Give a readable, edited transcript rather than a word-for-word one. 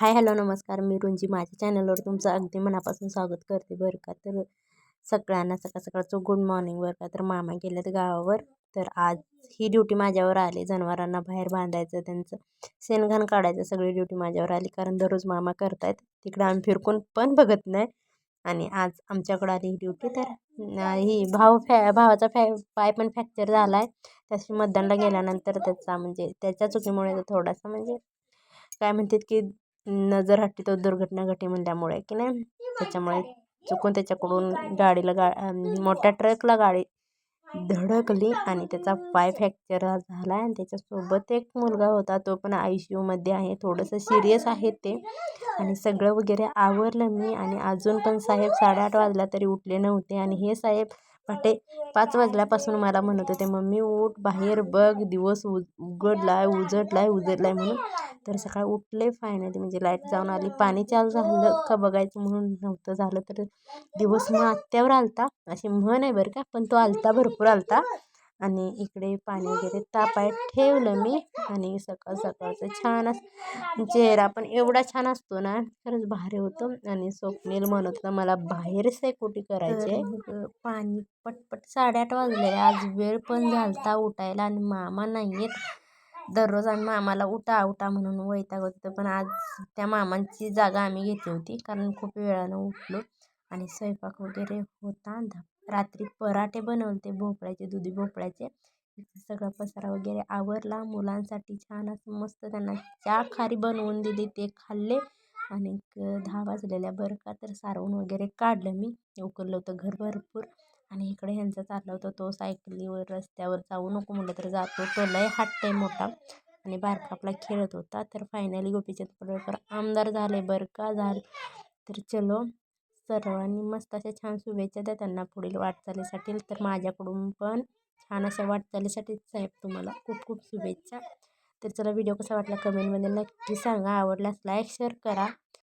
Hi hello नमस्कार. मी रुंजी माझ्या चॅनलवर तुमचं अगदी मनापासून स्वागत करते बरं का. तर सगळ्यांना सकाळचं गुड मॉर्निंग बरं का. तर मामा गेलेत गावावर. तर आज ही ड्युटी माझ्यावर आली. जनावरांना बाहेर बांधायचं, त्यांचं शेणघाण काढायचं, सगळी ड्युटी माझ्यावर आली. कारण दररोज मामा करतायत, तिकडं आम्ही फिरकून पण बघत नाही. आणि आज आमच्याकडं आली ही ड्युटी. तर ही भावाचा पाय पण फ्रॅक्चर झाला आहे. त्याशी मतदानला गेल्यानंतर त्याचा म्हणजे त्याच्या चुकीमुळे थोडासा म्हणजे काय म्हणतात की नजर हट्टी तो दुर्घटना घटी म्हणल्यामुळे की नाही, त्याच्यामुळे चुकून त्याच्याकडून मोठ्या ट्रकला गाडी धडकली आणि त्याचा पाय फ्रॅक्चर झाला. आणि त्याच्यासोबत एक मुलगा होता, तो पण ICUमध्ये आहे. थोडंसं सिरियस आहे ते. आणि सगळं वगैरे आवरलं मी. आणि अजून पण साहेब 8:30 वाजला तरी उठले नव्हते. आणि हे साहेब पहाटे 5 वाजल्यापासून मला म्हणत होते, मम्मी उठ, बाहेर बघ, दिवस उजडलाय म्हणून. तर सकाळी उठले फायनली. म्हणजे लाईट जाऊन आली, पाणी चालू झालं का बघायचं म्हणून नव्हतं झालं. तर दिवस मग आत्यावर आलता, अशी म्हण आहे बरं का, पण तो आलता, भरपूर आलता. आणि इकडे पाणी वगैरे तापाय ठेवलं मी. आणि सकाळचं छान असं चेहरा पण एवढा छान असतो ना, खरंच भारी होतं. आणि स्वप्नील म्हणत होता मला बाहेर कुठे करायचे. पाणी पटपट 8:30 वाजले. आज वेळ पण झालता उठायला आणि मामा नाही येत. दररोज आम्ही मामाला उठा उठा म्हणून वैतागत होतं, पण आज त्या मामांची जागा आम्ही घेतली होती, कारण खूप वेळानं उठलो. आणि स्वयंपाक वगैरे होता. रात्री पराठे बनवते भोपळ्याचे, दुधी भोपळ्याचे. सगळा पसारा वगैरे आवरला. मुलांसाठी छान असं मस्त त्यांना चहा खारी बनवून दिली, ते खाल्ले. आणि 10 वाजलेल्या बरं का. तर सारवून वगैरे काढलं मी, उकरलं होतं घर भरपूर. आणि इकडे ह्यांचं चाललं होतं, तो सायकलीवर रस्त्यावर जाऊ नको म्हटलं तर जातो, तो लय हट्ट आहे मोठा. आणि बारका आपला खेळत होता. तर फायनली गोपीचंद पडळकर आमदार झाले बरं का, झाले. तर चलो, सर्वांनी मस्त अशा छान शुभेच्छा द्या त्यांना पुढील वाटचालीसाठी. तर माझ्याकडून पण छान अशा वाटचालीसाठी साहेब तुम्हाला खूप खूप शुभेच्छा. तर चला, व्हिडिओ कसा वाटला कमेंटमध्ये नक्की सांगा. आवडल्यास लाईक शेअर करा.